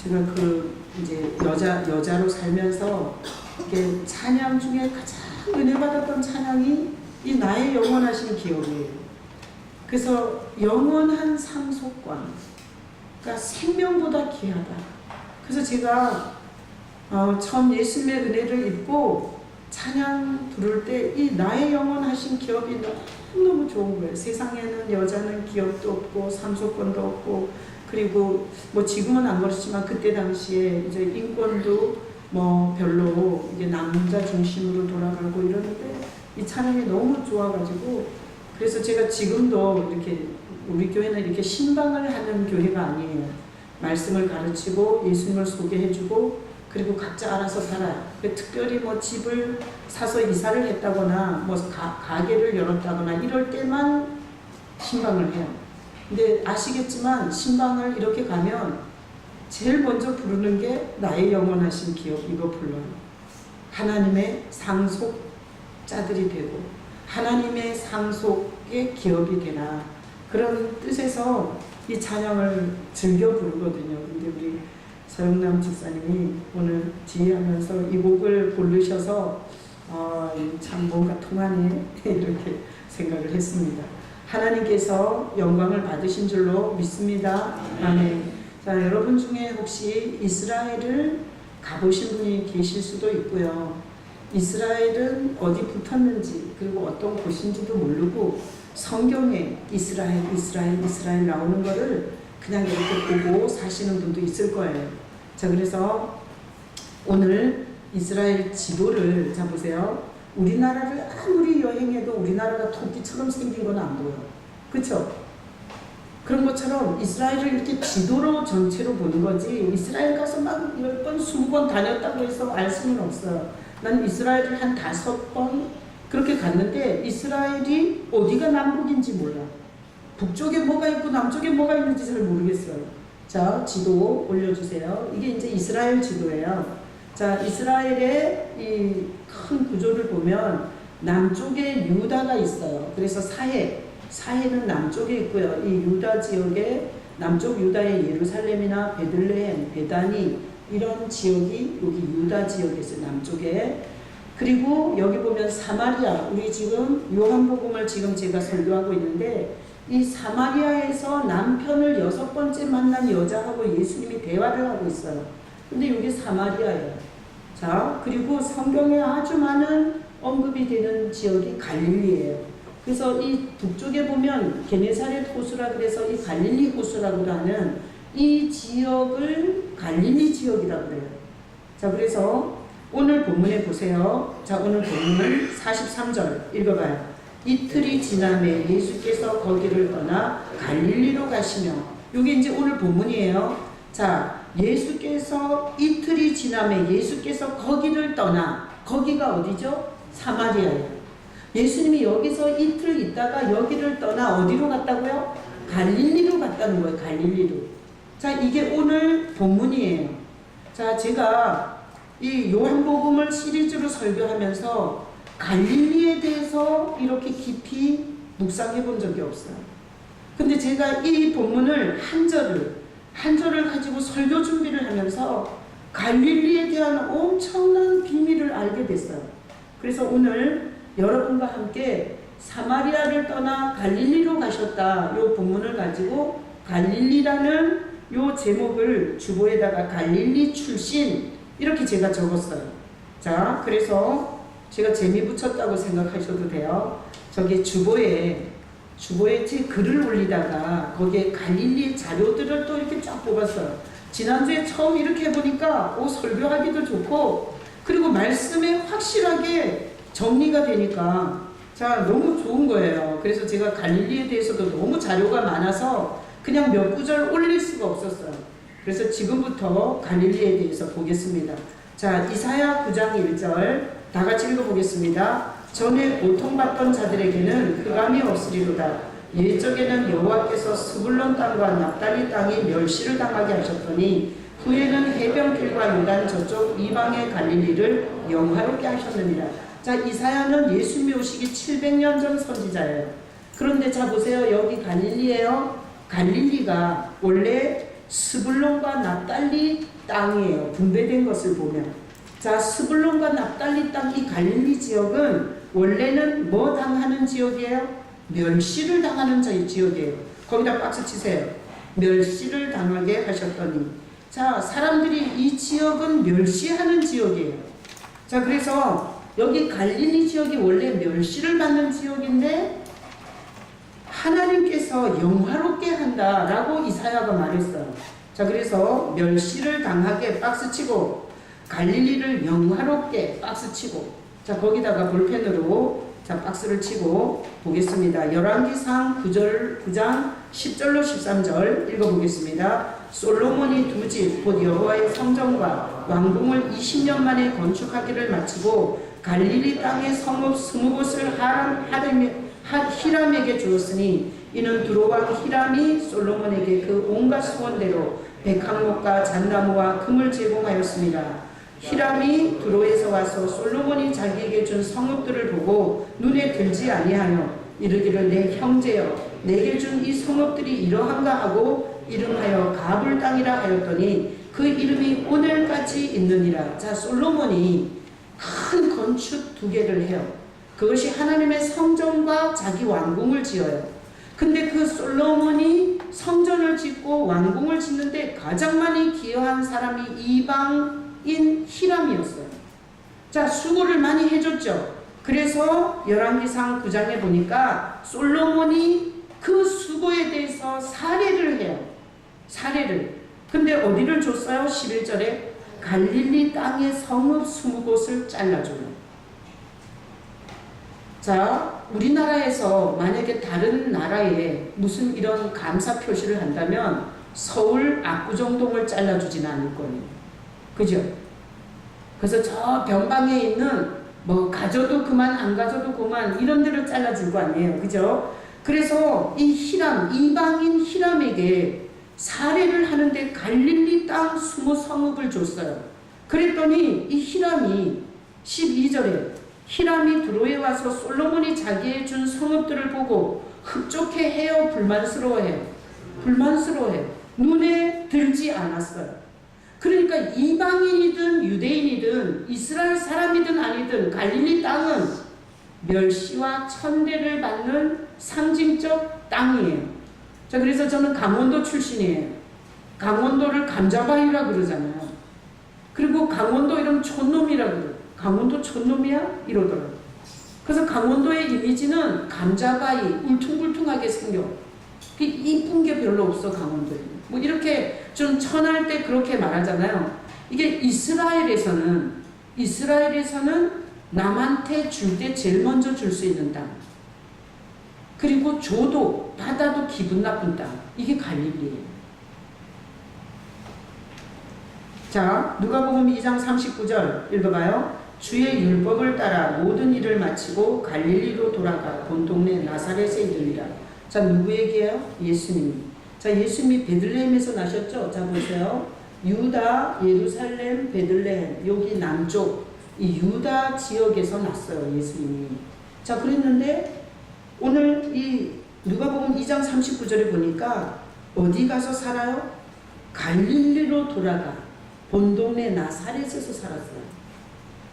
제가 이제 여자로 살면서 이게 찬양 중에 가장 은혜 받았던 찬양이 이 나의 영원하신 기억이에요. 그래서 영원한 상속관, 그러니까 생명보다 귀하다. 그래서 제가 처음 예수님의 은혜를 입고 찬양 부를 때 이 나의 영원하신 기업이 너무너무 좋은 거예요. 세상에는 여자는 기업도 없고 상속권도 없고, 그리고 뭐 지금은 안 그렇지만 그때 당시에 이제 인권도 뭐 별로 이게 남자 중심으로 돌아가고 이러는데 이 찬양이 너무 좋아가지고, 그래서 제가 지금도 이렇게 우리 교회는 이렇게 신방을 하는 교회가 아니에요. 말씀을 가르치고 예수님을 소개해주고 그리고 각자 알아서 살아요. 특별히 뭐 집을 사서 이사를 했다거나 뭐 가게를 열었다거나 이럴 때만 신방을 해요. 근데 아시겠지만 신방을 이렇게 가면 제일 먼저 부르는 게 나의 영원하신 기업, 이거 불러요. 하나님의 상속자들이 되고 하나님의 상속의 기업이 되라, 그런 뜻에서 이 찬양을 즐겨 부르거든요. 근데 우리 서영남 집사님이 오늘 지휘하면서 이 곡을 고르셔서 참 뭔가 통하네 이렇게 생각을 했습니다. 하나님께서 영광을 받으신 줄로 믿습니다. 아멘. 자, 여러분 중에 혹시 이스라엘을 가보신 분이 계실 수도 있고요. 이스라엘은 어디 붙었는지 그리고 어떤 곳인지도 모르고 성경에 이스라엘 나오는 거를 그냥 이렇게 보고 사시는 분도 있을 거예요. 자, 그래서 오늘 이스라엘 지도를, 자 보세요. 우리나라를 아무리 여행해도 우리나라가 토끼처럼 생긴 건 안 보여. 그쵸? 그런 것처럼 이스라엘을 이렇게 지도로 전체로 보는 거지, 이스라엘 가서 막 10번, 20번 다녔다고 해서 알 수는 없어요. 난 이스라엘을 한 5번 그렇게 갔는데 이스라엘이 어디가 남북인지 몰라. 북쪽에 뭐가 있고 남쪽에 뭐가 있는지 잘 모르겠어요. 자, 지도 올려주세요. 이게 이제 이스라엘 지도예요. 자, 이스라엘의 이 큰 구조를 보면 남쪽에 유다가 있어요. 그래서 사해는 남쪽에 있고요. 이 유다 지역에 남쪽 유다의 예루살렘이나 베들레헴, 베다니 이런 지역이 여기 유다 지역에 있어요. 남쪽에. 그리고 여기 보면 사마리아, 우리 지금 요한복음을 지금 제가 설교하고 있는데 이 사마리아에서 남편을 6번째 만난 여자하고 예수님이 대화를 하고 있어요. 근데 여기 사마리아예요. 자, 그리고 성경에 아주 많은 언급이 되는 지역이 갈릴리예요. 그래서 이 북쪽에 보면 게네사렛 호수라 그래서 이 갈릴리 호수라고도 하는 이 지역을 갈릴리 지역이라고 그래요. 자, 그래서 오늘 본문에 보세요. 자, 오늘 본문 43절 읽어봐요. 이틀이 지남에 예수께서 거기를 떠나 갈릴리로 가시며, 이게 이제 오늘 본문이에요. 자, 예수께서 이틀이 지남에 예수께서 거기를 떠나, 거기가 어디죠? 사마리아예요. 예수님이 여기서 이틀 있다가 여기를 떠나 어디로 갔다고요? 갈릴리로 갔다는 거예요. 갈릴리로. 자, 이게 오늘 본문이에요. 자, 제가 이 요한복음을 시리즈로 설교하면서 갈릴리에 대해서 이렇게 깊이 묵상해 본 적이 없어요. 근데 제가 이 본문을 한 절을 가지고 설교 준비를 하면서 갈릴리에 대한 엄청난 비밀을 알게 됐어요. 그래서 오늘 여러분과 함께 사마리아를 떠나 갈릴리로 가셨다, 이 본문을 가지고 갈릴리라는 이 제목을 주보에다가 갈릴리 출신 이렇게 제가 적었어요. 자, 그래서 제가 재미 붙였다고 생각하셔도 돼요. 저기 주보에 제 글을 올리다가 거기에 갈릴리 자료들을 또 이렇게 쫙 뽑았어요. 지난주에 처음 이렇게 해보니까 설교하기도 좋고 그리고 말씀에 확실하게 정리가 되니까 자, 너무 좋은 거예요. 그래서 제가 갈릴리에 대해서도 너무 자료가 많아서 그냥 몇 구절 올릴 수가 없었어요. 그래서 지금부터 갈릴리에 대해서 보겠습니다. 자, 이사야 9장 1절 다 같이 읽어보겠습니다. 전에 고통받던 자들에게는 흑암이 없으리로다. 옛적에는 여호와께서 스불론 땅과 납달리 땅이 멸시를 당하게 하셨더니 후에는 해변길과 요단 저쪽 이방의 갈릴리를 영화롭게 하셨느니라. 자, 이사야는 예수님이 오시기 700년 전 선지자예요. 그런데 자 보세요. 여기 갈릴리예요. 갈릴리가 원래 스불론과 납달리 땅이에요. 분배된 것을 보면. 자, 스불론과 납달리 땅, 이 갈릴리 지역은 원래는 뭐 당하는 지역이에요? 멸시를 당하는 지역이에요. 거기다 박수 치세요. 멸시를 당하게 하셨더니. 자, 사람들이 이 지역은 멸시하는 지역이에요. 자, 그래서 여기 갈릴리 지역이 원래 멸시를 받는 지역인데 하나님께서 영화롭게 한다라고 이사야가 말했어요. 자, 그래서 멸시를 당하게 박스치고 갈릴리를 영화롭게 박스치고, 자, 거기다가 볼펜으로 자 박스를 치고 보겠습니다. 열왕기상 9장 10절로 13절 읽어보겠습니다. 솔로몬이 두 집 곧 여호와의 성전과 왕궁을 20년 만에 건축하기를 마치고 갈릴리 땅의 성읍 20곳을 히람에게 주었으니 이는 두로왕 히람이 솔로몬에게 그 온갖 소원대로 백항목과 잣나무와 금을 제공하였습니다. 히람이 두로에서 와서 솔로몬이 자기에게 준 성읍들을 보고 눈에 들지 아니하여 이르기를 내 형제여 내게 준 이 성읍들이 이러한가 하고 이름하여 가불 땅이라 하였더니 그 이름이 오늘까지 있느니라. 자, 솔로몬이 큰 건축 2개를 해요. 그것이 하나님의 성전과 자기 왕궁을 지어요. 근데 그 솔로몬이 성전을 짓고 왕궁을 짓는데 가장 많이 기여한 사람이 이방인 히람이었어요. 자, 수고를 많이 해줬죠. 그래서 열왕기상 9장에 보니까 솔로몬이 그 수고에 대해서 사례를 해요. 사례를. 근데 어디를 줬어요? 11절에 갈릴리 땅의 성읍 20곳을 잘라줘요. 자, 우리나라에서 만약에 다른 나라에 무슨 이런 감사 표시를 한다면 서울 압구정동을 잘라주진 않을 거예요. 그죠? 그래서 저 변방에 있는 뭐 가져도 그만 안 가져도 그만 이런 데를 잘라줄 거 아니에요. 그죠? 그래서 이 히람, 이방인 히람에게 사례를 하는데 갈릴리 땅 20성읍을 줬어요. 그랬더니 이 히람이 12절에 히람이 두로에 와서 솔로몬이 자기의 준 성읍들을 보고 흡족해 해요? 불만스러워해요? 불만스러워해요. 눈에 들지 않았어요. 그러니까 이방인이든 유대인이든 이스라엘 사람이든 아니든 갈릴리 땅은 멸시와 천대를 받는 상징적 땅이에요. 자, 그래서 저는 강원도 출신이에요. 강원도를 감자바위라 그러잖아요. 그리고 강원도 이름 촌놈이라 그래요. 강원도 촌놈이야? 이러더라고요. 그래서 강원도의 이미지는 감자바위 울퉁불퉁하게 생겨. 이쁜 게 별로 없어, 강원도에. 뭐 이렇게 좀 천할 때 그렇게 말하잖아요. 이게 이스라엘에서는 남한테 줄 때 제일 먼저 줄 수 있는 땅. 그리고 줘도 받아도 기분 나쁜 땅. 이게 갈릴리예요. 자, 누가복음 2장 39절 읽어봐요. 주의 율법을 따라 모든 일을 마치고 갈릴리로 돌아가 본 동네 나사렛에 이르니라. 자, 누구 얘기예요? 예수님. 자, 예수님이 베들레헴에서 나셨죠? 자, 보세요. 유다, 예루살렘, 베들레헴, 여기 남쪽 이 유다 지역에서 났어요, 예수님이. 자, 그랬는데 오늘 이 누가복음 2장 39절에 보니까 어디 가서 살아요? 갈릴리로 돌아가 본 동네 나사렛에서 살았어요.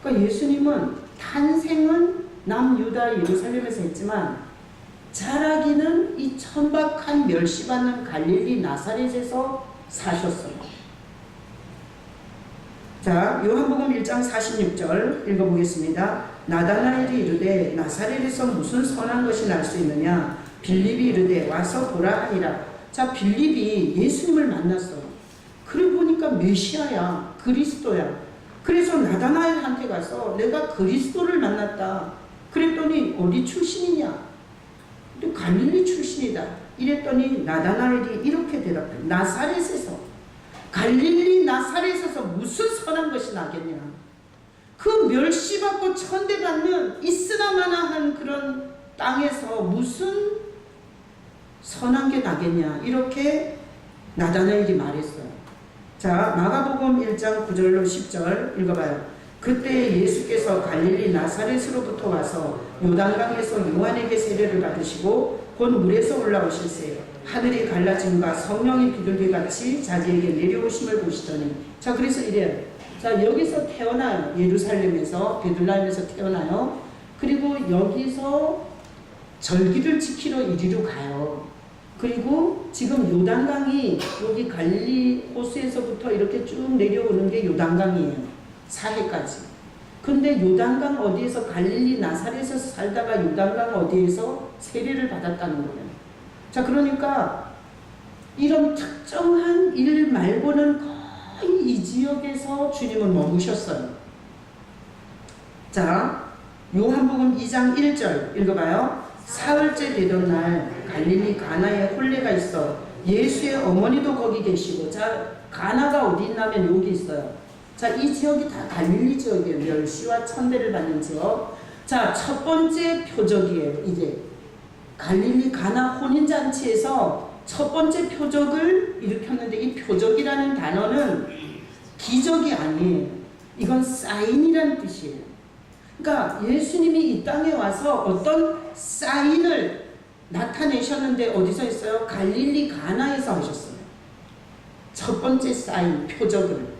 그러니까 예수님은 탄생은 남유다 예루살렘에서 했지만 자라기는 이 천박한 멸시받는 갈릴리 나사렛에서 사셨어요. 자, 요한복음 1장 46절 읽어보겠습니다. 나다나엘이 이르되 나사렛에서 무슨 선한 것이 날 수 있느냐? 빌립이 이르되 와서 보라 하니라. 자, 빌립이 예수님을 만났어요. 그래 보니까 메시아야, 그리스도야. 그래서 나다나엘한테 가서 내가 그리스도를 만났다. 그랬더니 어디 출신이냐? 또 갈릴리 출신이다. 이랬더니 나다나엘이 이렇게 대답해. 나사렛에서, 갈릴리 나사렛에서 무슨 선한 것이 나겠냐? 그 멸시받고 천대받는 이스라마나한 그런 땅에서 무슨 선한 게 나겠냐? 이렇게 나다나엘이 말했어요. 자, 마가복음 1장 9절로 10절 읽어봐요. 그때 예수께서 갈릴리 나사렛으로부터 와서 요단강에서 요한에게 세례를 받으시고 곧 물에서 올라오실세요. 하늘이 갈라짐과 성령이 비둘기같이 자기에게 내려오심을 보시더니. 자, 그래서 이래요. 자, 여기서 태어나요. 예루살렘에서, 베들레헴에서 태어나요. 그리고 여기서 절기를 지키러 이리로 가요. 그리고 지금 요단강이 여기 갈릴리 호수에서부터 이렇게 쭉 내려오는 게 요단강이에요. 사해까지. 근데 요단강 어디에서 갈릴리 나사렛에서 살다가 요단강 어디에서 세례를 받았다는 거예요. 자, 그러니까 이런 특정한 일 말고는 거의 이 지역에서 주님은 머무셨어요. 자, 요한복음 2장 1절 읽어봐요. 사흘째 되던 날 갈릴리 가나에 혼례가 있어 예수의 어머니도 거기 계시고. 자, 가나가 어디 있냐면 여기 있어요. 자, 이 지역이 다 갈릴리 지역이에요. 멸시와 천대를 받는 지역. 자, 첫 번째 표적이에요. 이게 갈릴리 가나 혼인잔치에서 첫 번째 표적을 일으켰는데, 이 표적이라는 단어는 기적이 아니에요. 이건 사인이라는 뜻이에요. 그러니까 예수님이 이 땅에 와서 어떤 사인을 나타내셨는데 어디서 했어요? 갈릴리 가나에서 하셨어요. 첫 번째 사인, 표적을.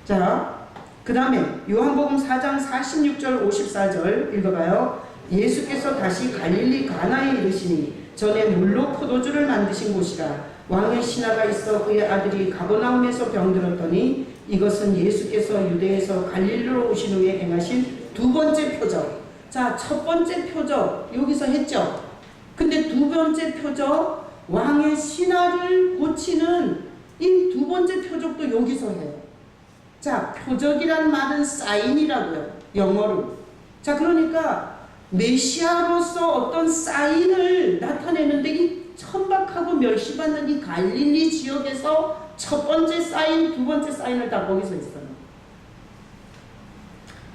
자, 그 다음에 요한복음 4장 46절 54절 읽어봐요. 예수께서 다시 갈릴리 가나에 이르시니 전에 물로 포도주를 만드신 곳이라. 왕의 신하가 있어 그의 아들이 가버나움에서 병들었더니 이것은 예수께서 유대에서 갈릴리로 오신 후에 행하신 두 번째 표적. 자, 첫 번째 표적 여기서 했죠. 근데 두 번째 표적, 왕의 신하를 고치는 이 두 번째 표적도 여기서 해요. 자, 표적이란 말은 사인이라고요. 영어로. 자, 그러니까 메시아로서 어떤 사인을 나타내는데 이 천박하고 멸시받는 이 갈릴리 지역에서 첫 번째 사인, 두 번째 사인을 다 거기서 했어요.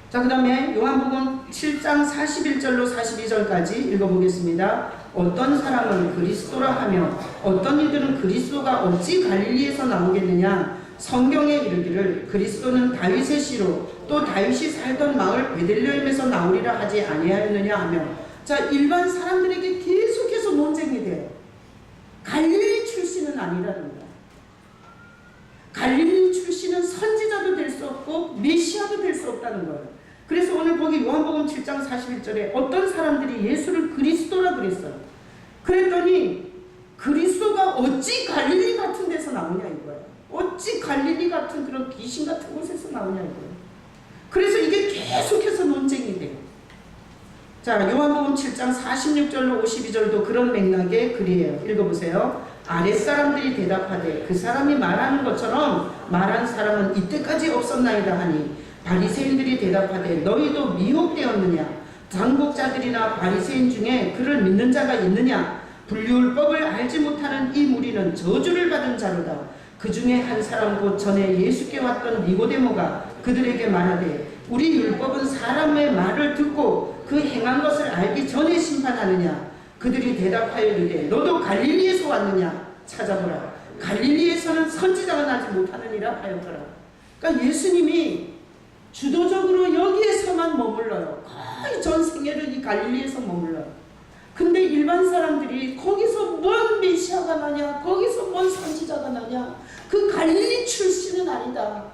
자, 그 다음에 요한복음 7장 41절로 42절까지 읽어보겠습니다. 어떤 사람은 그리스도라 하며 어떤 이들은 그리스도가 어찌 갈릴리에서 나오겠느냐. 성경에 이르기를 그리스도는 다윗의 씨로 또 다윗이 살던 마을 베들레헴에서 나오리라 하지 아니하였느냐 하며. 자, 일반 사람들에게 계속해서 논쟁이 돼요. 갈릴리 출신은 아니라는 거야. 갈릴리 출신은 선지자도 될 수 없고 메시아도 될 수 없다는 거예요. 그래서 오늘 거기 요한복음 7장 41절에 어떤 사람들이 예수를 그리스도라 그랬어요. 그랬더니 그리스도가 어찌 갈릴리 같은 데서 나오냐 이거예요. 어찌 갈릴리 같은 그런 귀신 같은 곳에서 나오냐 이거예요. 그래서 이게 계속해서 논쟁이 돼요. 자, 요한복음 7장 46절로 52절도 그런 맥락의 글이에요. 읽어보세요. 아랫사람들이 대답하되 그 사람이 말하는 것처럼 말한 사람은 이때까지 없었나이다 하니 바리새인들이 대답하되 너희도 미혹되었느냐. 당국자들이나 바리새인 중에 그를 믿는 자가 있느냐. 불륜법을 알지 못하는 이 무리는 저주를 받은 자로다. 그 중에 한 사람 곧 전에 예수께 왔던 니고데모가 그들에게 말하되 우리 율법은 사람의 말을 듣고 그 행한 것을 알기 전에 심판하느냐. 그들이 대답하여 이르되 너도 갈릴리에서 왔느냐. 찾아보라. 갈릴리에서는 선지자가 나지 못하느니라 하였더라. 그러니까 예수님이 주도적으로 여기에서만 머물러요. 거의 전 생애를 이 갈릴리에서 머물러요. 근데 일반 사람들이 거기서 뭔 메시아가 나냐, 거기서 뭔 선지자가 나냐, 그 갈릴리 출신은 아니다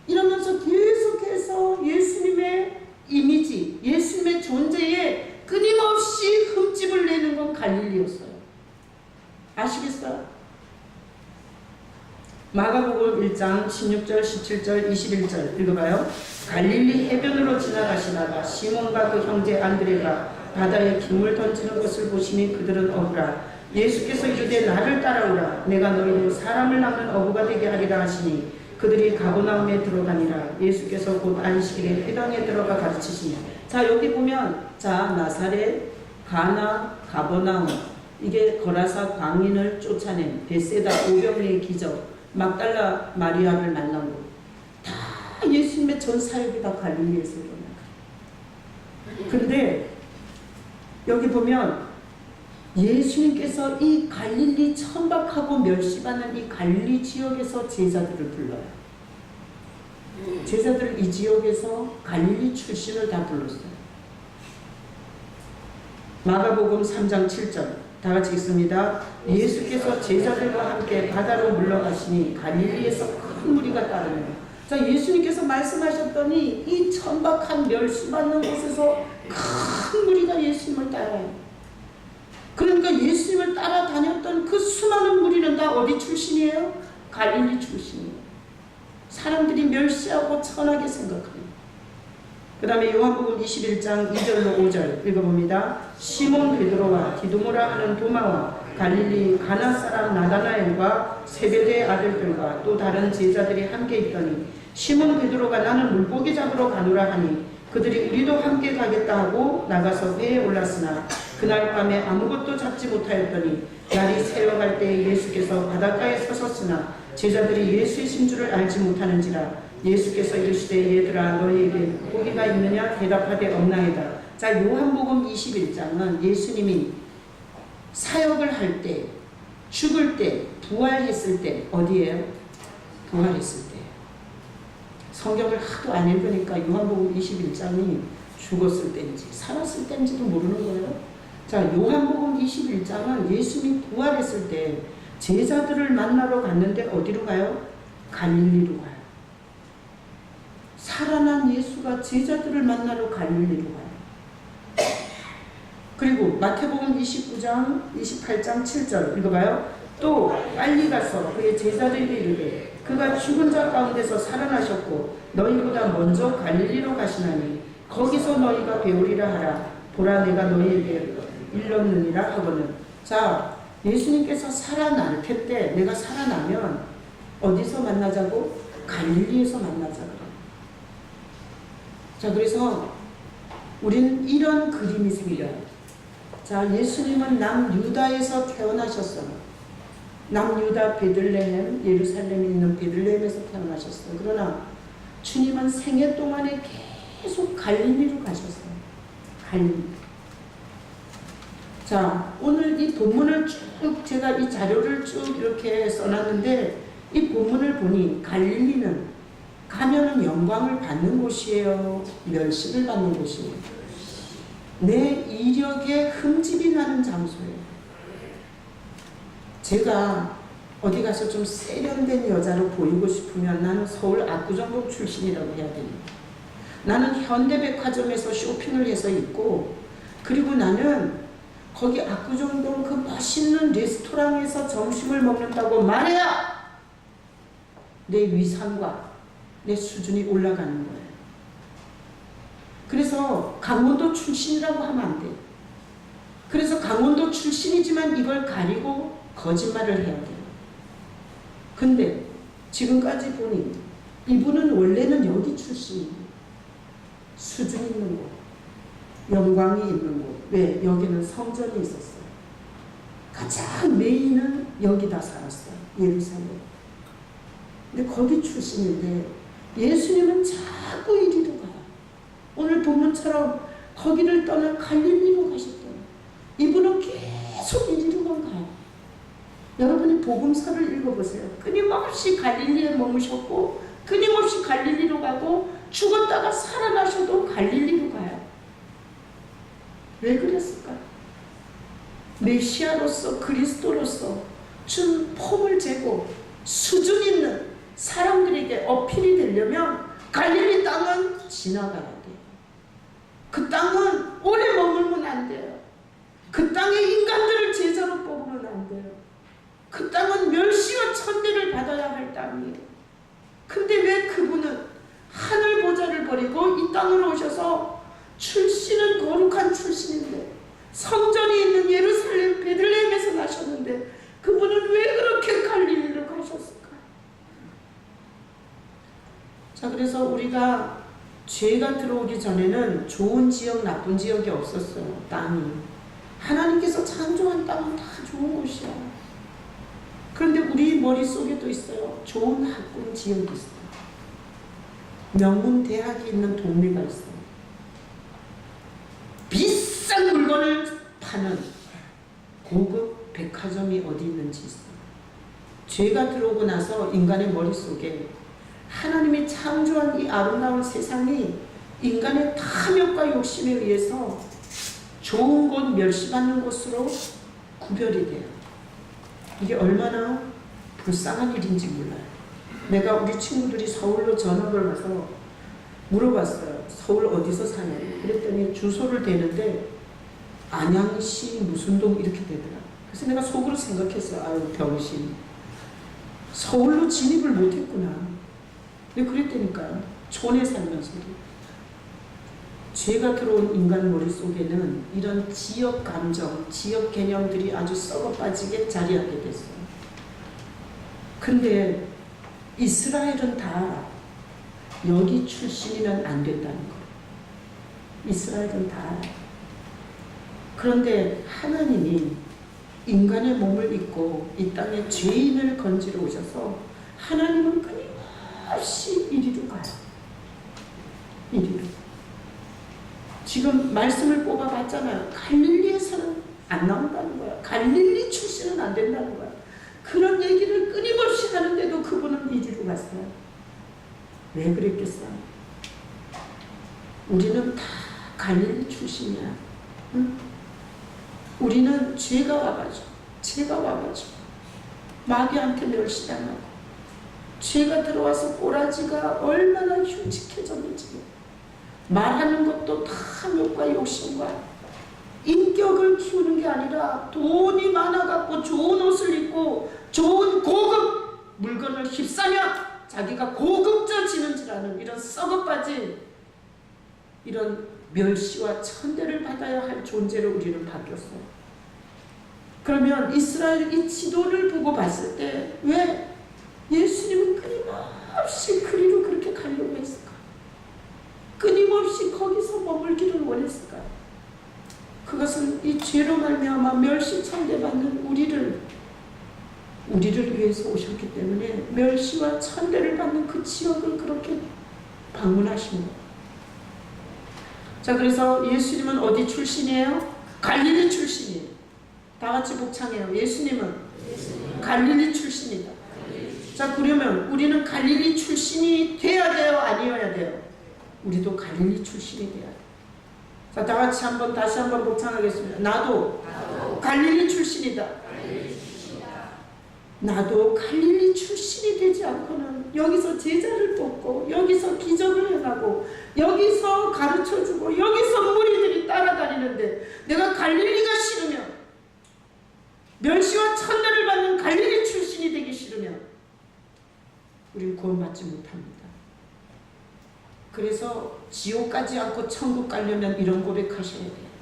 이러면서 계속해서 예수님의 이미지, 예수님의 존재에 끊임없이 흠집을 내는 건 갈릴리였어요. 아시겠어요? 마가복음 1장 16절, 17절, 21절 읽어봐요. 갈릴리 해변으로 지나가시다가 시몬과 그 형제 안드레가 바다에 기물 던지는 것을 보시니 그들은 어부라. 예수께서 이르되 나를 따라오라. 내가 너희로 사람을 낚는 어부가 되게 하리라 하시니 그들이 가버나움에 들어가니라. 예수께서 곧 안식일에 회당에 들어가 가르치시니. 자, 여기 보면 자, 나사렛, 가나, 가버나움, 이게 거라사 광인을 쫓아낸 베세다 오병이의 기적, 막달라 마리아를 만난 것, 다 예수님의 전 사역이 다 갈릴리에서 일어나요. 근데 여기 보면 예수님께서 이 갈릴리 천박하고 멸시받는 이 갈릴리 지역에서 제자들을 불러요. 제자들을 이 지역에서 갈릴리 출신을 다 불렀어요. 마가복음 3장 7절 다 같이 읽습니다. 예수께서 제자들과 함께 바다로 물러가시니 갈릴리에서 큰 무리가 따르며. 자, 예수님께서 말씀하셨더니 이 천박한 멸시받는 곳에서 큰 무리가 예수님을 따라요. 그러니까 예수님을 따라다녔던 그 수많은 무리는 다 어디 출신이에요? 갈릴리 출신이에요. 사람들이 멸시하고 천하게 생각합니다. 그 다음에 요한복음 21장 2절로 5절 읽어봅니다. 시몬 베드로와 디두모라 하는 도마와 갈릴리 가나 사람 나다나엘과 세베대의 아들들과 또 다른 제자들이 함께 있더니 시몬 베드로가 나는 물고기 잡으러 가노라 하니 그들이 우리도 함께 가겠다 하고 나가서 배에 올랐으나 그날 밤에 아무것도 잡지 못하였더니 날이 새어갈 때에 예수께서 바닷가에 서셨으나 제자들이 예수이신 줄을 알지 못하는지라 예수께서 이르시되 얘들아 너희에게 고기가 있느냐 대답하되 없나이다. 자, 요한복음 21장은 예수님이 사역을 할 때, 죽을 때, 부활했을 때 어디예요? 부활했을 때. 성경을 하도 안 읽으니까 요한복음 21장이 죽었을 때인지 살았을 때인지도 모르는 거예요. 자, 요한복음 21장은 예수님이 부활했을 때 제자들을 만나러 갔는데 어디로 가요? 갈릴리로 가요. 살아난 예수가 제자들을 만나러 갈릴리로 가요. 그리고 마태복음 29장 28장 7절 읽어봐요. 또 빨리 가서 그의 제자들에게 이르되 그가 죽은 자 가운데서 살아나셨고 너희보다 먼저 갈릴리로 가시나니 거기서 너희가 배우리라 하라. 보라 내가 너희에게 일렀느니라 하거늘. 자, 예수님께서 살아날 텐데 내가 살아나면 어디서 만나자고? 갈릴리에서 만나자고. 자, 그래서 우리는 이런 그림이 생겨요. 자, 예수님은 남유다에서 태어나셨어요. 남유다 베들레헴, 예루살렘에 있는 베들레헴에서 태어나셨어요. 그러나 주님은 생애 동안에 계속 갈릴리로 가셨어요. 갈릴리. 자, 오늘 이 본문을 쭉 제가 이 자료를 쭉 이렇게 써놨는데 이 본문을 보니 갈릴리는 가면은 영광을 받는 곳이에요? 멸시를 받는 곳이에요? 내 이력에 흠집이 나는 장소예요. 제가 어디 가서 좀 세련된 여자로 보이고 싶으면 나는 서울 압구정동 출신이라고 해야 됩니다. 나는 현대백화점에서 쇼핑을 해서 입고 그리고 나는 거기 압구정동 그 멋있는 레스토랑에서 점심을 먹는다고 말해야 내 위상과 내 수준이 올라가는 거예요. 그래서 강원도 출신이라고 하면 안 돼요. 그래서 강원도 출신이지만 이걸 가리고 거짓말을 해야 돼요. 근데 지금까지 보니 이분은 원래는 여기 출신이에요. 수준 있는 곳, 영광이 있는 곳. 왜? 여기는 성전이 있었어요. 가장 메인은 여기다 살았어요. 예루살렘. 근데 거기 출신인데 예수님은 자꾸 이리로 가요. 오늘 본문처럼 거기를 떠나 갈릴리로 가셨대요. 이분은 계속 이리로만 가요. 여러분이 복음서를 읽어보세요. 끊임없이 갈릴리에 머무셨고 끊임없이 갈릴리로 가고 죽었다가 살아나셔도 갈릴리로 가요. 왜 그랬을까? 메시아로서 그리스도로서 준 폼을 재고 수준 있는 사람들에게 어필이 되려면 갈릴리 땅은 지나가야 돼요. 그 땅은 오래 머물면 안 돼요. 그 땅에 인간들을 제자로 뽑으면 안 돼요. 그 땅은 멸시와 천대를 받아야 할 땅이에요. 근데 왜 그분은 하늘 보좌를 버리고 이 땅으로 오셔서 출신은 거룩한 출신인데 성전이 있는 예루살렘 베들레헴에서 나셨는데 그분은 왜 그렇게 갈릴리로 가셨을까? 자, 그래서 우리가 죄가 들어오기 전에는 좋은 지역, 나쁜 지역이 없었어요. 땅이. 하나님께서 창조한 땅은 다 좋은 곳이야. 그런데 우리 머릿속에도 있어요. 좋은 학군 지역이 있어요. 명문 대학이 있는 동네가 있어요. 비싼 물건을 파는 고급 백화점이 어디 있는지 있어요. 죄가 들어오고 나서 인간의 머릿속에 하나님이 창조한 이 아름다운 세상이 인간의 탐욕과 욕심에 의해서 좋은 곳, 멸시받는 곳으로 구별이 돼요. 이게 얼마나 불쌍한 일인지 몰라요. 내가 우리 친구들이 서울로 전학을 와서 물어봤어요. 서울 어디서 사냐고. 그랬더니 주소를 대는데 안양시 무슨 동 이렇게 되더라. 그래서 내가 속으로 생각했어요. 아유 병신. 서울로 진입을 못했구나. 근데 그랬다니까요. 촌에 살면서도. 죄가 들어온 인간 머릿속에는 이런 지역 감정, 지역 개념들이 아주 썩어 빠지게 자리하게 됐어요. 근데 이스라엘은 다 여기 출신이면 안 된다는 거예요. 이스라엘은 다. 그런데 하나님이 인간의 몸을 입고 이 땅에 죄인을 건지러 오셔서 하나님은 끊임없이 이리로 가요. 이리로. 지금 말씀을 뽑아봤잖아요. 갈릴리에서는 안 나온다는 거야. 갈릴리 출신은 안 된다는 거야. 그런 얘기를 끊임없이 하는데도 그분은 이리로 갔어요. 왜 그랬겠어요? 우리는 다 갈릴리 출신이야. 응? 우리는 죄가 와가지고 마귀한테 멸시당하고 죄가 들어와서 꼬라지가 얼마나 흉측해졌는지 말하는 것도 탐욕과 욕심과 인격을 키우는 게 아니라 돈이 많아갖고 좋은 옷을 입고 좋은 고급 물건을 휩싸며 자기가 고급져지는지라는 이런 썩어빠진 이런 멸시와 천대를 받아야 할 존재로 우리는 바뀌었어요. 그러면 이스라엘 이 지도를 보고 봤을 때 왜 예수님은 끊임없이 그리로 그렇게 가려고 했을까? 끊임없이 거기서 머물기를 원했을까? 그것은 이 죄로 말미암아 멸시천대받는 우리를 위해서 오셨기 때문에 멸시와 천대를 받는 그 지역을 그렇게 방문하신 거예요. 자, 그래서 예수님은 어디 출신이에요? 갈릴리 출신이에요. 다 같이 복창해요. 예수님은 갈릴리 출신이다. 자, 그러면 우리는 갈릴리 출신이 돼야 돼요? 아니어야 돼요? 우리도 갈릴리 출신이 돼야 돼요. 자, 다 같이 다시 한번 복창하겠습니다. 나도 갈릴리 출신이다. 나도 갈릴리 출신이 되지 않고는 여기서 제자를 뽑고 여기서 기적을 행하고 여기서 가르쳐주고 여기서 무리들이 따라다니는데 내가 갈릴리가 싫으면 멸시와 천대를 받는 갈릴리 출신이 되기 싫으면 우리는 구원받지 못합니다. 그래서 지옥 가지 않고 천국 가려면 이런 고백하셔야 돼요.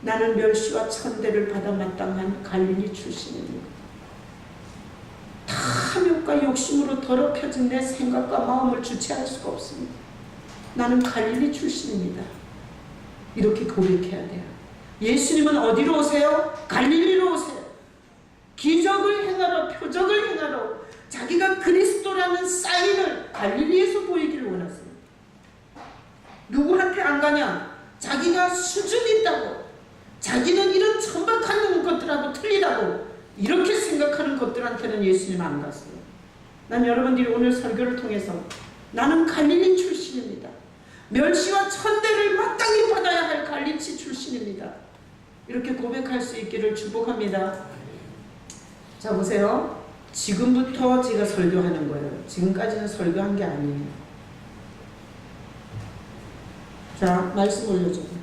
나는 멸시와 천대를 받아 마땅한 갈릴리 출신입니다. 탐욕과 욕심으로 더럽혀진 내 생각과 마음을 주체할 수가 없습니다. 나는 갈릴리 출신입니다. 이렇게 고백해야 돼요. 예수님은 어디로 오세요? 갈릴리로 오세요. 기적을 행하러, 표적을 행하러 자기가 그리스도라는 사인을 갈릴리에서 보이기를 원하세요. 누구한테 안 가냐? 자기가 수준이 있다고, 자기는 이런 천박한 것들하고 틀리다고 이렇게 생각하는 것들한테는 예수님 안 갔어요. 난 여러분들이 오늘 설교를 통해서 나는 갈릴리 출신입니다. 멸시와 천대를 마땅히 받아야 할 갈릴리 출신입니다. 이렇게 고백할 수 있기를 축복합니다. 자, 보세요. 지금부터 제가 설교하는 거예요. 지금까지는 설교한 게 아니에요. 자, 말씀 올려줘요.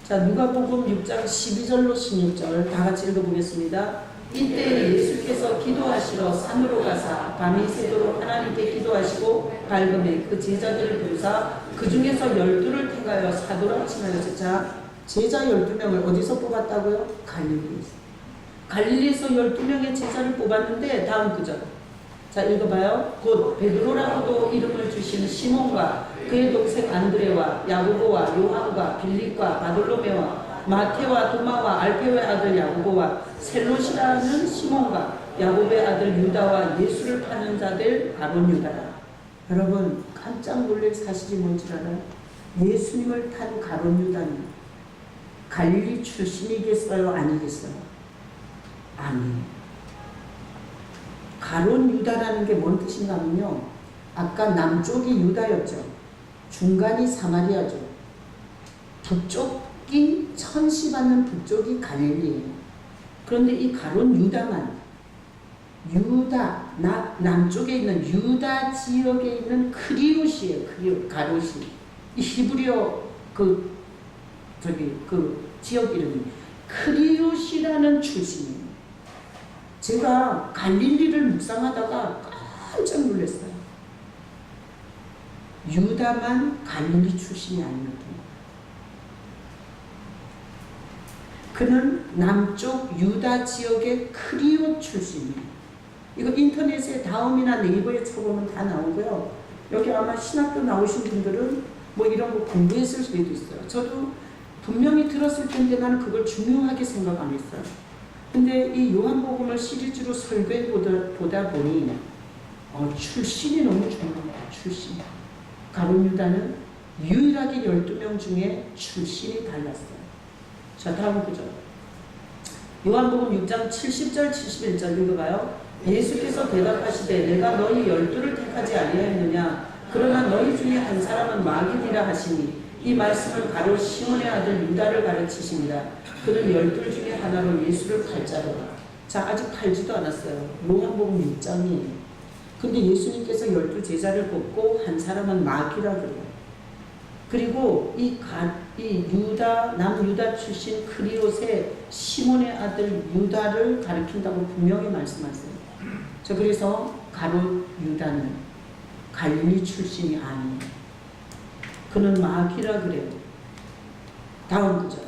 자, 누가복음 6장 12절로 16절 다 같이 읽어보겠습니다. 이때 예수께서 기도하시러 산으로 가사 밤이 새도록 하나님께 기도하시고 밝음에 그 제자들을 부르사 그 중에서 12를 택하여 사도라 칭하였으니. 자, 제자 12명을 어디서 뽑았다고요? 갈릴리에서. 갈릴리에서 12명의 제자를 뽑았는데 다음 구절. 자, 읽어봐요. 곧 베드로라고도 이름을 주시는 시몬과 그의 동생 안드레와 야고보와 요한과 빌립과 바돌로메와 마테와 도마와 알페오의 아들 야고보와 셀롯이라는 시몬과 야고보의 아들 유다와 예수를 파는 자들 가룟 유다라. 여러분, 깜짝 놀랄 사실이 뭔지 알아요? 예수님을 탄 가룟 유다는 갈릴리 출신이겠어요? 아니겠어요? 아니에요. 가룟 유다라는 게 뭔 뜻인가 하면요, 아까 남쪽이 유다였죠. 중간이 사마리아죠. 북쪽이 천시받는 북쪽이 갈릴리예요. 그런데 이 가룟 유다만 유다 남쪽에 있는 유다 지역에 있는 크리옷이에요. 크리옷 가롯이 이 히브리어 그 지역 이름이 크리옷이라는 출신이에요. 제가 갈릴리를 묵상하다가 깜짝 놀랐어요. 유다만 갈릴리 출신이 아니거든요. 그는 남쪽 유다 지역의 크리옷 출신이에요. 이거 인터넷에 다음이나 네이버에 쳐보면 다 나오고요. 여기 아마 신학교 나오신 분들은 뭐 이런 거 공부했을 수도 있어요. 저도 분명히 들었을 텐데 나는 그걸 중요하게 생각 안 했어요. 근데 이 요한복음을 시리즈로 설교해 보다 보니 출신이 너무 중요합니다. 출신. 가룟 유다는 유일하게 12명 중에 출신이 달랐어요. 자, 다음 구절. 요한복음 6장 70절 71절 읽어봐요. 예수께서 대답하시되 내가 너희 12를 택하지 아니하였느냐 그러나 너희 중에 한 사람은 마귀니라 하시니 이 말씀은 바로 시몬의 아들 유다를 가르치십니다. 그는 12 중에 하나로 예수를 팔자로. 자, 아직 팔지도 않았어요. 요한복음 6장이에요. 근데 예수님께서 12 제자를 뽑고 한 사람은 마귀라 그래요. 그리고 이 남유다 출신 크리옷의 시몬의 아들 유다를 가리킨다고 분명히 말씀하세요. 자, 그래서 가롯 유다는 갈릴리 출신이 아니에요. 그는 마귀라 그래요. 다음 구절.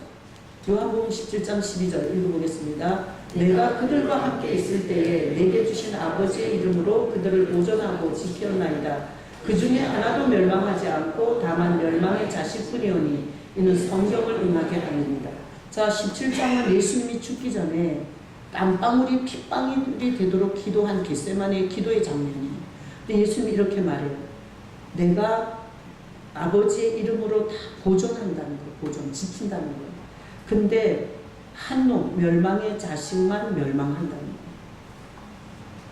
요한복음 17장 12절 읽어보겠습니다. 내가 그들과 함께 있을 때에 내게 주신 아버지의 이름으로 그들을 보존하고 지켰나이다. 그 중에 하나도 멸망하지 않고 다만 멸망의 자식뿐이오니 이는 성경을 응하게 하느니라. 자, 17장은 예수님이 죽기 전에 땀방울이 핏방울이 되도록 기도한 겟세마네의 기도의 장면이에요. 근데 예수님이 이렇게 말해요. 내가 아버지의 이름으로 다 보존한다는 거예요. 보존, 지킨다는 거예요. 근데 한 놈, 멸망의 자식만 멸망한다는 거예요.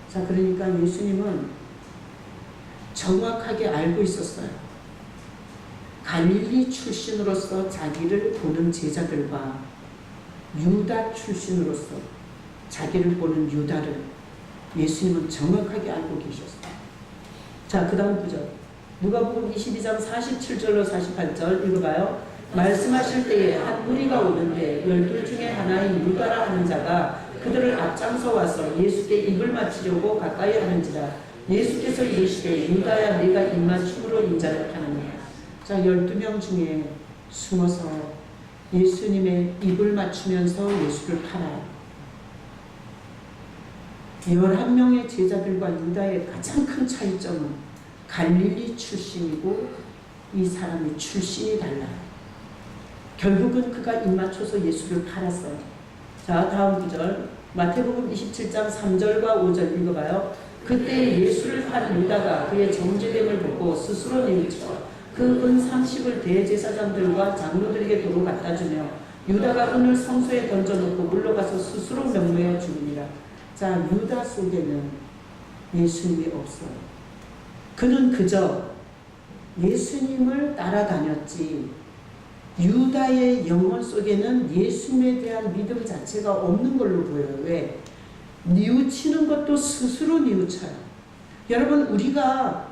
자, 그러니까 예수님은 정확하게 알고 있었어요. 갈릴리 출신으로서 자기를 보는 제자들과 유다 출신으로서 자기를 보는 유다를 예수님은 정확하게 알고 계셨어요. 자, 그 다음 구절. 누가복음 22장 47절로 48절 읽어봐요. 말씀하실 때에 한 무리가 오는데 12 중에 하나인 유다라 하는 자가 그들을 앞장서 와서 예수께 입을 맞추려고 가까이 하는지라 예수께서 이르시되 유다야 네가 입맞춤으로 인자를 파느냐. 자, 12명 중에 숨어서 예수님의 입을 맞추면서 예수를 팔아요. 11명의 제자들과 유다의 가장 큰 차이점은 갈릴리 출신이고 이 사람의 출신이 달라요. 결국은 그가 입맞춰서 예수를 팔았어요. 자, 다음 구절. 마태복음 27장 3절과 5절 읽어봐요. 그때 예수를 판 유다가 그의 정죄됨을 보고 스스로 뉘우쳐 그 은 30을 대제사장들과 장로들에게 도로 갖다 주며 유다가 은을 성소에 던져놓고 물러가서 스스로 명매어 죽으니라. 자, 유다 속에는 예수님이 없어요. 그는 그저 예수님을 따라다녔지 유다의 영혼 속에는 예수님에 대한 믿음 자체가 없는 걸로 보여요. 왜? 뉘우치는 것도 스스로 뉘우쳐요. 여러분, 우리가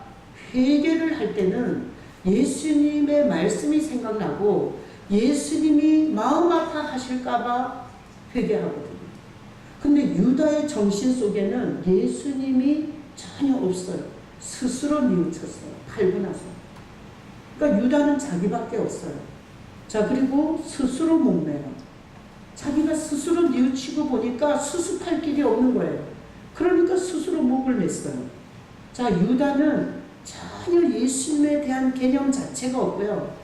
회개를 할 때는 예수님의 말씀이 생각나고 예수님이 마음 아파하실까봐 회개하거든요. 근데 유다의 정신 속에는 예수님이 전혀 없어요. 스스로 뉘우쳤어요. 팔고 나서. 그러니까 유다는 자기밖에 없어요. 자, 그리고 스스로 목매요. 자기가 스스로 뉘우치고 보니까 수습할 길이 없는 거예요. 그러니까 스스로 목을 맸어요. 자, 유다는 전혀 예수님에 대한 개념 자체가 없고요.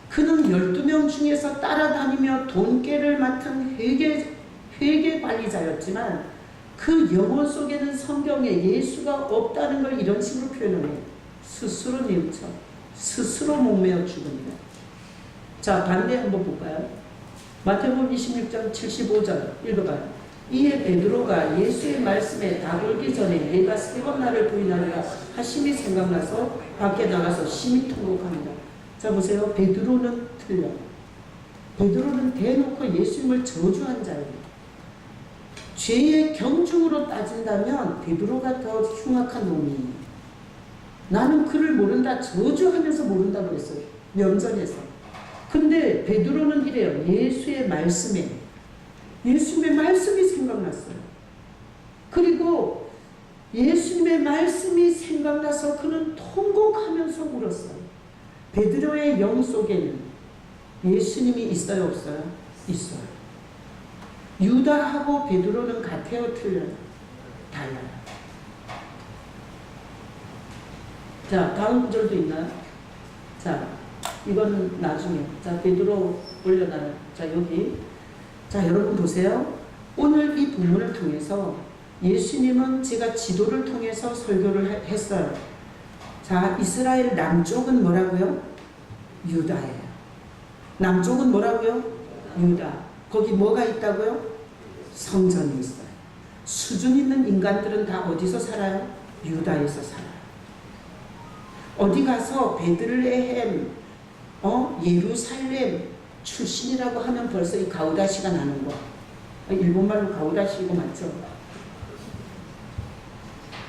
그는 12명 중에서 따라다니며 돈깨를 맡은 회계 관리자였지만 그 영혼 속에는 성경에 예수가 없다는 걸 이런 식으로 표현해요. 스스로 뉘우쳐 스스로 목매어 죽으니라. 자, 반대 한번 볼까요? 마태복음 26장 75절 읽어봐요. 이에 베드로가 예수의 말씀에 다돌기 전에 내가 3번 나를 부인하리라 하심이 생각나서 밖에 나가서 심히 통곡합니다. 자, 보세요. 베드로는 틀려요. 베드로는 대놓고 예수님을 저주한 자예요. 죄의 경중으로 따진다면 베드로가 더 흉악한 놈이. 나는 그를 모른다, 저주하면서 모른다 그랬어요. 면전에서. 근데 베드로는 이래요. 예수의 말씀이 생각났어요. 그리고 예수님의 말씀이 생각나서 그는 통곡하면서 울었어요. 베드로의 영 속에는 예수님이 있어요, 없어요? 있어요. 유다하고 베드로는 같아요, 틀려요? 달라요. 자, 다음 구절도 있나요? 자, 이거는 나중에. 자, 베드로 올려놔요. 자, 여기. 자, 여러분 보세요. 오늘 이 본문을 통해서 예수님은 제가 지도를 통해서 설교를 했어요. 자, 이스라엘 남쪽은 뭐라고요? 유다예요. 남쪽은 뭐라고요? 유다. 거기 뭐가 있다고요? 성전이 있어요. 수준 있는 인간들은 다 어디서 살아요? 유다에서 살아요. 어디 가서 베들레헴, 예루살렘 출신이라고 하면 벌써 이 가우다시가 나는 거. 일본말로 가우다시고 맞죠?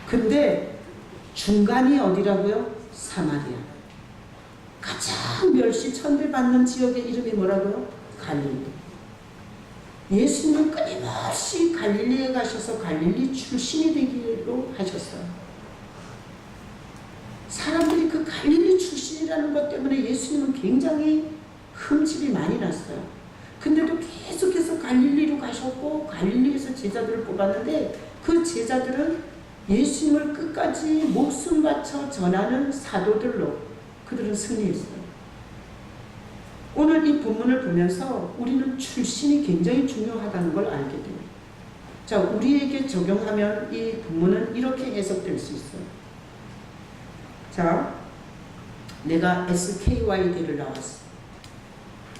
근데 중간이 어디라고요? 사마리아. 가장 멸시 천대받는 지역의 이름이 뭐라고요? 갈릴리. 예수님은 끊임없이 갈릴리에 가셔서 갈릴리 출신이 되기로 하셨어요. 사람들이 그 갈릴리 출신이라는 것 때문에 예수님은 굉장히 흠집이 많이 났어요. 근데도 계속해서 갈릴리로 가셨고 갈릴리에서 제자들을 뽑았는데 그 제자들은 예수님을 끝까지 목숨 바쳐 전하는 사도들로 그들은 승리했어요. 오늘 이 본문을 보면서 우리는 출신이 굉장히 중요하다는 걸 알게 돼요. 자, 우리에게 적용하면 이 본문은 이렇게 해석될 수 있어요. 자, 내가 SKYD를 나왔어.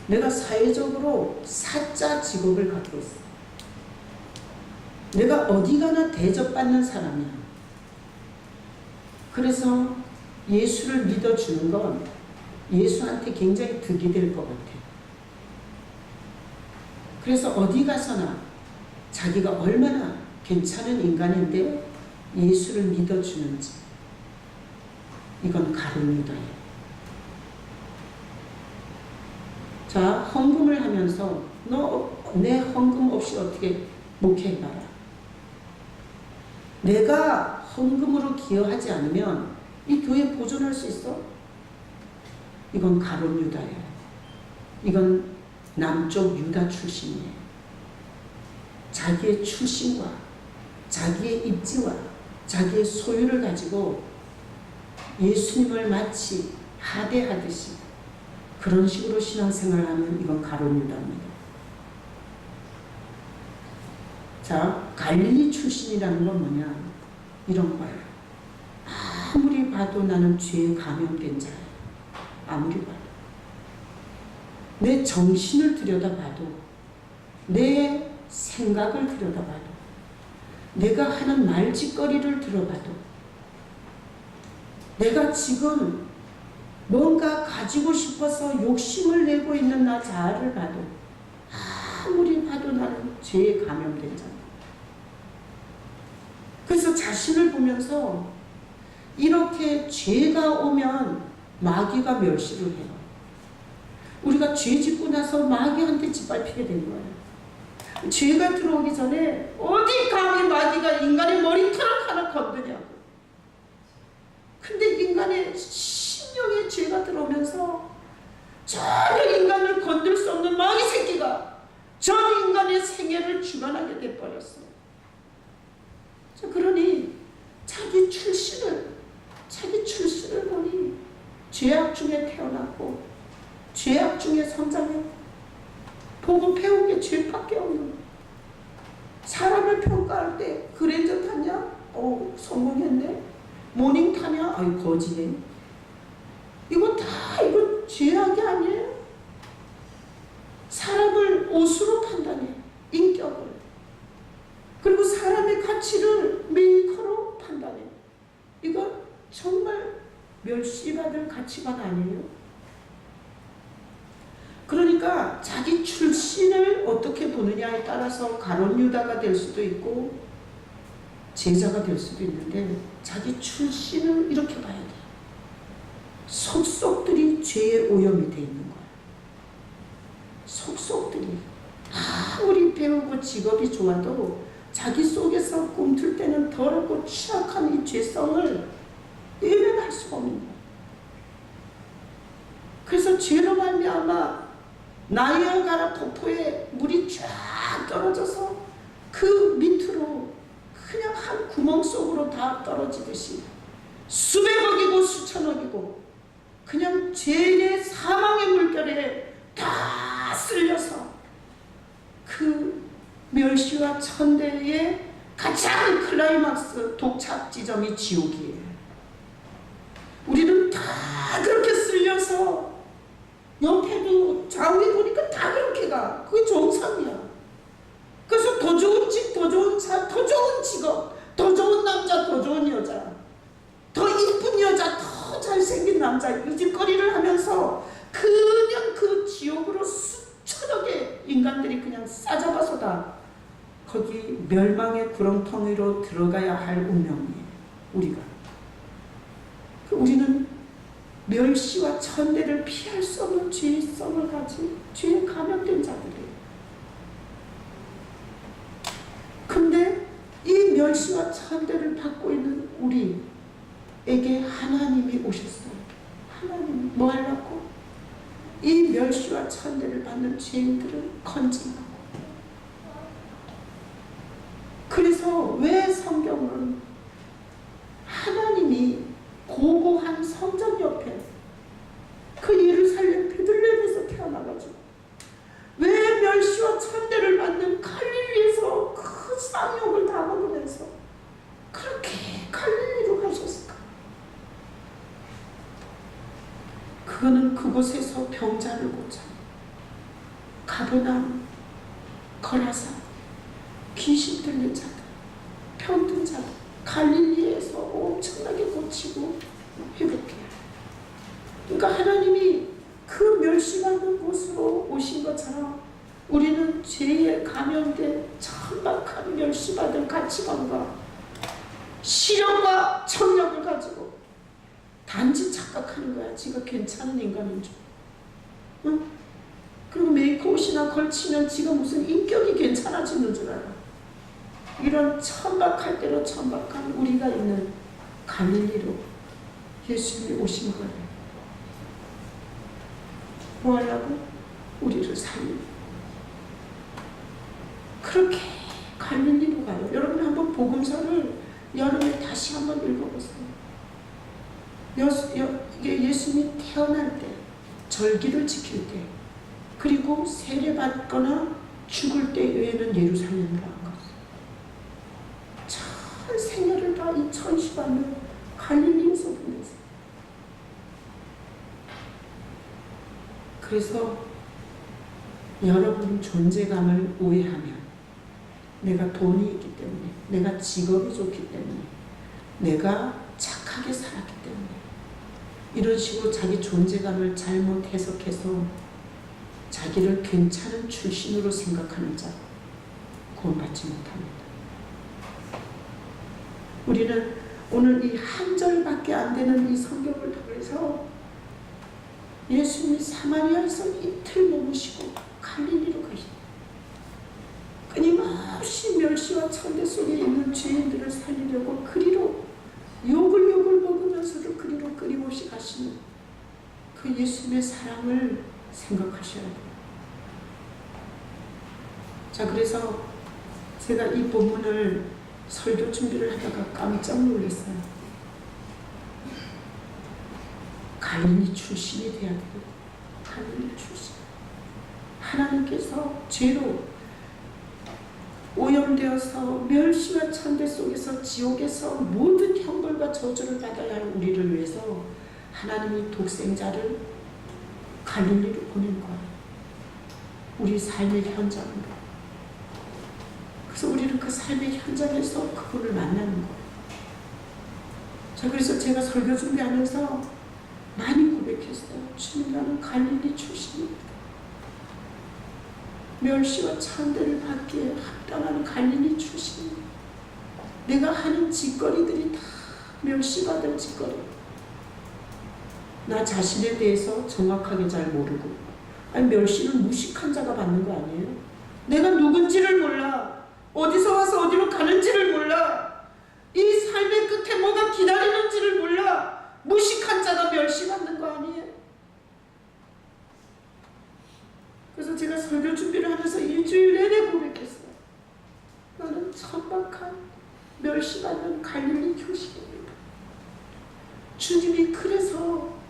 내가 사회적으로 사자 직업을 갖고 있어. 내가 어디 가나 대접받는 사람이야. 그래서 예수를 믿어주는 건 예수한테 굉장히 득이 될 것 같아. 그래서 어디 가서나 자기가 얼마나 괜찮은 인간인데 예수를 믿어주는지, 이건 가룟유다예요. 자, 헌금을 하면서 너 내 헌금 없이 어떻게 목회해봐라. 내가 헌금으로 기여하지 않으면 이 교회 보존할 수 있어? 이건 가룟유다예요. 이건 남쪽 유다 출신이에요. 자기의 출신과 자기의 입지와 자기의 소유를 가지고 예수님을 마치 하대하듯이 그런 식으로 신앙생활을 하면 이건 가룟유다입니다. 자, 갈릴리 출신이라는 건 뭐냐? 이런 거예요. 아무리 봐도 나는 죄에 감염된 자예요. 아무리 봐도. 내 정신을 들여다봐도, 내 생각을 들여다봐도, 내가 하는 말짓거리를 들어봐도, 내가 지금 뭔가 가지고 싶어서 욕심을 내고 있는 나 자아를 봐도 아무리 봐도 나는 죄에 감염된 자다. 그래서 자신을 보면서 이렇게 죄가 오면 마귀가 멸시를 해요. 우리가 죄 짓고 나서 마귀한테 짓밟히게 된 거예요. 죄가 들어오기 전에 어디 감히 마귀가 인간의 머리카락 하나 건드냐고. 근데 인간의 신령의 죄가 들어오면서 전혀 인간을 건들 수 없는 마귀 새끼가 전 인간의 생애를 주관하게 돼버렸어요. 그러니 자기 출신을 보니 죄악 중에 태어났고 죄악 중에 성장했고 보고 배운 게 죄밖에 없는 거예요. 사람을 평가할 때 그랜저 탔냐? 성공했네. 모닝 타냐? 아유 거지네. 이거 죄악이 아니에요? 사람을 옷으로 판단해. 인격을. 그리고 사람의 가치를 메이커로 판단해. 이건 정말 멸시받을 가치관 아니에요? 그러니까 그러니까 자기 출신을 어떻게 보느냐에 따라서 가룟 유다가 될 수도 있고 제자가 될 수도 있는데 자기 출신을 이렇게 봐야 돼. 속속들이 죄의 오염이 돼 있는 거야. 속속들이 아무리 배우고 직업이 좋아도 자기 속에서 꿈틀 때는 더럽고 취약한 이 죄성을 외면할 수가 없는 거야. 그래서 죄로 말미암아 나이아가라 폭포에 물이 쫙 떨어져서 그 밑으로 그냥 한 구멍 속으로 다 떨어지듯이 수백억이고 수천억이고 그냥 죄의 사망의 물결에 다 쓸려서 그 멸시와 천대의 가장 클라이막스 독착 지점이 지옥이에요. 우리는 다 그렇게 쓸려서 옆에도 좌우에 보니까 다 그렇게 가. 그게 정상이야. 그래서 더 좋은 집, 더 좋은 차, 더 좋은 직업, 더 좋은 남자, 더 좋은 여자, 더 이쁜 여자, 더 잘생긴 남자 이 짓거리를 하면서 그냥 그 지옥으로 수천억의 인간들이 그냥 싸잡아서 다 거기 멸망의 구렁텅이로 들어가야 할 운명이에요. 우리가. 우리는 멸시와 천대를 피할 수 없는 죄성을 가진 죄에 감염된 자들이에요. 근데 이 멸시와 천대를 받고 있는 우리에게 하나님이 오셨어요. 하나님이 뭐 하려고? 이 멸시와 천대를 받는 죄인들을 건진하고. 그래서 왜 성경은 하나님이 고고한 성전 옆에 그 예루살렘 베들레헴에서 태어나가지고 왜 멸시와 천대를 받는 갈릴리에서 그 쌍욕을 다 먹으면서 그렇게 갈릴리로 가셨을까? 그거는 그곳에서 병자를 고쳐 가버나움, 거라사, 귀신 들린 자들, 편든 자들 갈릴리에서 엄청나게 고치고 회복해요. 그러니까 하나님이 그 멸시받는 곳으로 오신 것처럼 우리는 죄에 감염된 천박한 멸시받은 가치관과 시력과 청력을 가지고 단지 착각하는 거야. 지가 괜찮은 인간인 줄. 응? 그리고 메이크업이나 걸치면 지가 무슨 인격이 괜찮아지는 줄 알아. 이런 천박할 대로 천박한 우리가 있는 갈릴리로 예수님이 오신 거예요. 뭐 하려고? 우리를 살리고. 그렇게 갈릴리로 가요. 여러분 한번 복음서를 여름에 다시 한번 읽어보세요. 예수님이 태어날 때, 절기를 지킬 때, 그리고 세례받거나 죽을 때 외에는 예루살렘으로 안 갔어요. 전 생애를 다 이 천시반을 갈릴리에서 보냈어요. 그래서 여러분 존재감을 오해하면 내가 돈이 있기 때문에, 내가 직업이 좋기 때문에, 내가 착하게 살았기 때문에 이런 식으로 자기 존재감을 잘못 해석해서 자기를 괜찮은 출신으로 생각하는 자 구원받지 못합니다. 우리는 오늘 이 한 절밖에 안 되는 이 성경을 통해서 예수님이 사마리아에서 이틀 머무시고 갈릴리로 가시고 끊임없이 멸시와 천대 속에 있는 죄인들을 살리려고 그리로 욕을 먹으면서도 그리로 끊임없이 가시는 그 예수님의 사랑을 생각하셔야 돼요. 자, 그래서 제가 이 본문을 설교 준비를 하다가 깜짝 놀랐어요. 갈릴리 출신이 돼야 돼요. 갈릴리 출신. 하나님께서 죄로 오염되어서 멸시와 천대 속에서 지옥에서 모든 형벌과 저주를 받아야 할 우리를 위해서 하나님이 독생자를 갈릴리로 보낸 거예요. 우리 삶의 현장으로. 그래서 우리는 그 삶의 현장에서 그분을 만나는 거예요. 자, 그래서 제가 설교 준비하면서 많이 고백했어요. 주님, 나는 갈릴리 출신입니다. 멸시와 찬대를 받기에 합당한 갈릴리 출신. 내가 하는 짓거리들이 다 멸시받을 짓거리. 나 자신에 대해서 정확하게 잘 모르고, 아니 멸시는 무식한 자가 받는 거 아니에요? 내가 누군지를 몰라. 어디서 와서 어디로 가는지를 몰라. 이 삶의 끝에 뭐가 기다리는지를 몰라. 무식한 자가 멸시받는 거 아니에요? 그래서 제가 설교 준비를 하면서 일주일 내내 고백했어요. 나는 천박한 멸시받는 갈릴리 교식입니다. 주님이 그래서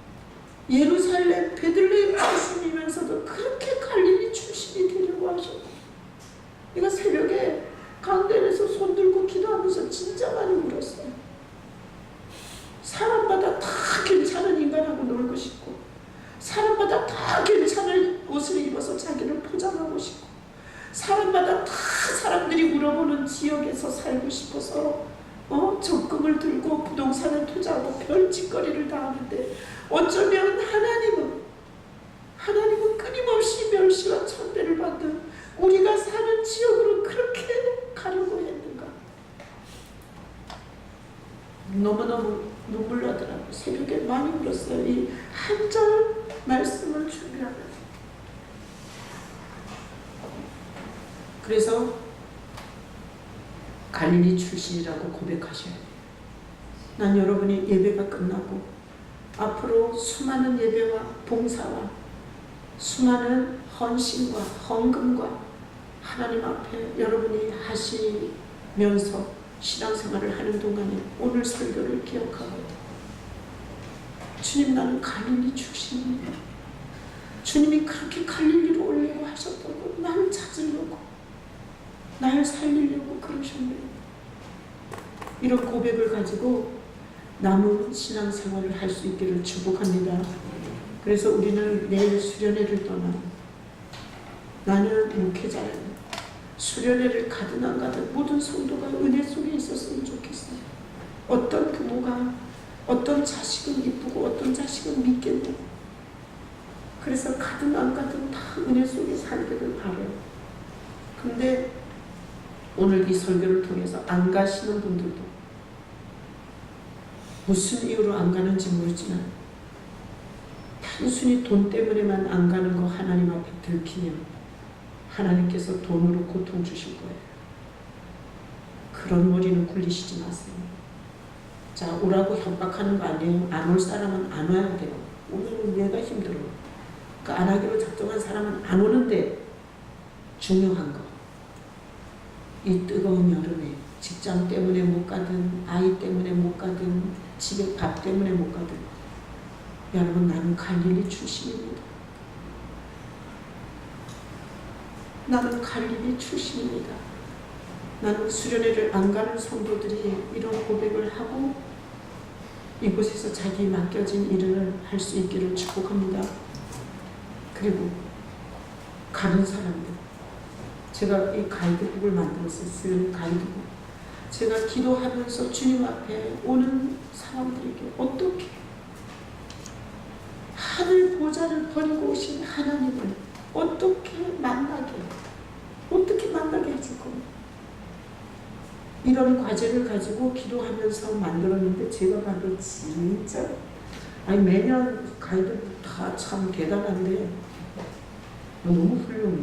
예루살렘 베들레헴 출신이면서도 그렇게 갈릴리 출신이 되려고 하셨고, 내가 새벽에 강단에서 손 들고 기도하면서 진짜 많이 울었어요. 사람마다 다 괜찮은 인간하고 놀고 싶고, 사람마다 다 괜찮은 옷을 입어서 자기를 포장하고 싶고, 사람마다 다 사람들이 물어보는 지역에서 살고 싶어서 적금을 들고 부동산에 투자하고 별짓거리를 다 하는데, 어쩌면 하나님은 끊임없이 멸시와 천대를 받는 우리가 사는 지역으로 그렇게 가려고 했는가. 너무너무 눈물 나더라고요. 새벽에 많이 울었어요. 이 한 절 말씀을 준비하면서. 그래서 갈릴리 출신이라고 고백하셔야 돼요. 난 여러분이 예배가 끝나고 앞으로 수많은 예배와 봉사와 수많은 헌신과 헌금과 하나님 앞에 여러분이 하시면서 신앙생활을 하는 동안에 오늘 설교를 기억하고, 주님 나는 갈릴리 출신입니다. 주님이 그렇게 갈릴리로 오려고 하셨다고, 나를 찾으려고, 나를 살리려고 그러셨네요. 이런 고백을 가지고 남은 신앙생활을 할 수 있기를 축복합니다. 그래서 우리는 내일 수련회를 떠나, 나는 목회자예요. 수련회를 가든 안 가든 모든 성도가 은혜 속에 있었으면 좋겠어요. 어떤 부모가 어떤 자식은 이쁘고 어떤 자식은 믿겠네. 그래서 가든 안 가든 다 은혜 속에 살기를 바라요. 근데 오늘 이 설교를 통해서 안 가시는 분들도, 무슨 이유로 안 가는지 모르지만 단순히 돈 때문에만 안 가는 거 하나님 앞에 들키면 하나님께서 돈으로 고통 주실 거예요. 그런 머리는 굴리시지 마세요. 자, 오라고 협박하는 거 아니에요. 안 올 사람은 안 와야 돼요. 오늘은 내가 힘들어. 그러니까 안 하기로 작정한 사람은 안 오는데, 중요한 거, 이 뜨거운 여름에 직장 때문에 못 가든 아이 때문에 못 가든 집에 밥 때문에 못 가든, 여러분 나는 갈릴리 출신입니다. 나는 갈릴리 출신입니다. 나는 수련회를 안 가는 성도들이 이런 고백을 하고 이곳에서 자기 맡겨진 일을 할 수 있기를 축복합니다. 그리고 가는 사람들, 제가 이 가이드북을 만들었어요. 쓰는 가이드북. 제가 기도하면서 주님 앞에 오는 사람들에게 어떻게 하늘 보좌를 버리고 오신 하나님을 어떻게 만나게 해줄 겁니다. 이런 과제를 가지고 기도하면서 만들었는데, 제가 봐도 진짜 매년 가이드북 다 참 대단한데 너무 훌륭해.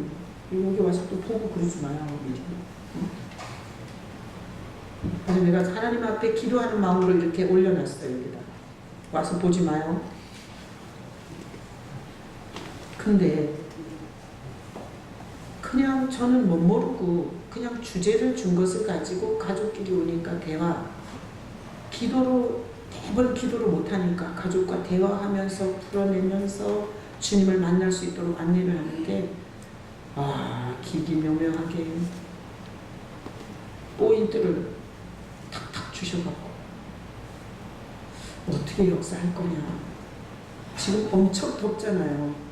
여기 와서 또 보고 그러지 마요. 그래서 내가 하나님 앞에 기도하는 마음으로 이렇게 올려놨어요. 여기다 와서 보지 마요. 근데 그냥 저는 못 모르고 그냥 주제를 준 것을 가지고 가족끼리 오니까 대화, 기도로 매번 기도를 못하니까 가족과 대화하면서 풀어내면서 주님을 만날 수 있도록 안내를 하는데, 기기묘묘하게 포인트를 탁탁 주셔갖고 어떻게 역사할 거냐. 지금 엄청 덥잖아요.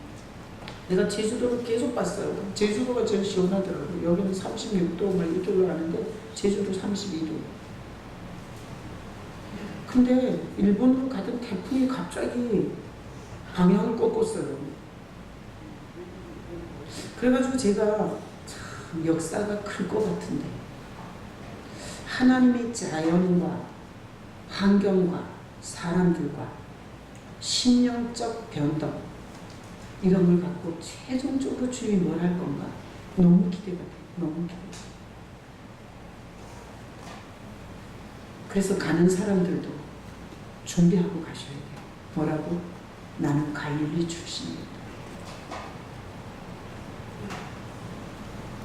내가 제주도를 계속 봤어요. 제주도가 제일 시원하더라고요. 여기는 36도 막 이렇게 올라가는데 제주도 32도. 근데 일본으로 가던 태풍이 갑자기 방향을 꺾었어요. 그래가지고 제가 참 역사가 클 것 같은데 하나님이 자연과 환경과 사람들과 심령적 변동 이런 걸 갖고 최종적으로 주님이 뭘 할 건가 너무 기대가 돼요. 너무 기대. 그래서 가는 사람들도 준비하고 가셔야 돼요. 뭐라고? 나는 갈릴리 출신이다.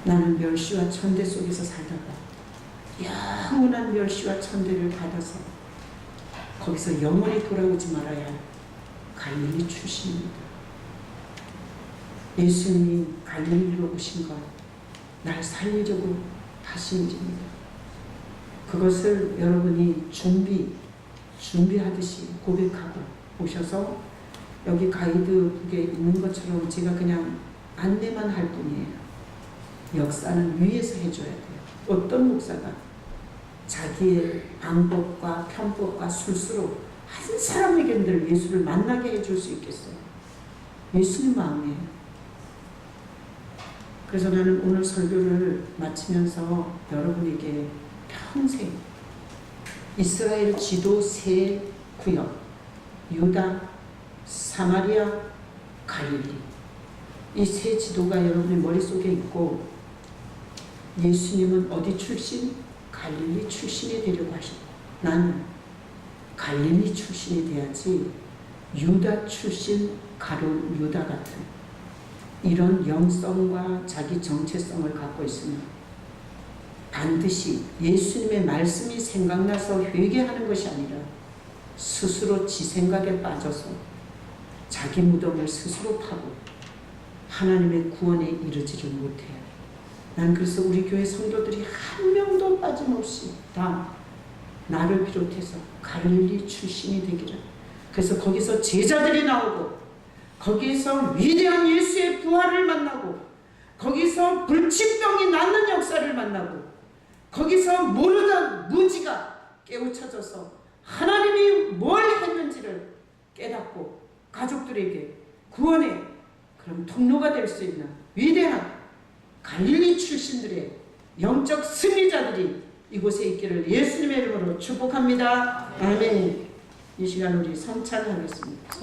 나는 멸시와 천대 속에서 살다가 영원한 멸시와 천대를 받아서 거기서 영원히 돌아오지 말아야 할 갈릴리 출신입니다. 예수님이 갈릴리로 오신 것, 날 살리려고 하신 일입니다. 그것을 여러분이 준비하듯이 고백하고 오셔서 여기 가이드북에 있는 것처럼 제가 그냥 안내만 할 뿐이에요. 역사는 위에서 해줘야 돼요. 어떤 목사가 자기의 방법과 편법과 술수로 한 사람에게 늘 예수를 만나게 해줄 수 있겠어요? 예수님 마음이에요. 그래서 나는 오늘 설교를 마치면서 여러분에게 평생 이스라엘 지도 세 구역 유다, 사마리아, 갈릴리 이 세 지도가 여러분의 머릿속에 있고 예수님은 어디 출신? 갈릴리 출신이 되려고 하셨고 나는 갈릴리 출신이 돼야지 유다 출신 가룟 유다 같은 이런 영성과 자기 정체성을 갖고 있으면 반드시 예수님의 말씀이 생각나서 회개하는 것이 아니라 스스로 지 생각에 빠져서 자기 무덤을 스스로 파고 하나님의 구원에 이르지를 못해요. 난 그래서 우리 교회 성도들이 한 명도 빠짐없이 다 나를 비롯해서 갈릴리 출신이 되기를. 그래서 거기서 제자들이 나오고 거기에서 위대한 예수의 부활을 만나고 거기서 불치병이 낫는 역사를 만나고 거기서 모르던 무지가 깨우쳐져서 하나님이 뭘 했는지를 깨닫고 가족들에게 구원의 그런 통로가 될 수 있는 위대한 갈릴리 출신들의 영적 승리자들이 이곳에 있기를 예수님의 이름으로 축복합니다. 아멘. 이 시간 우리 성찬하겠습니다.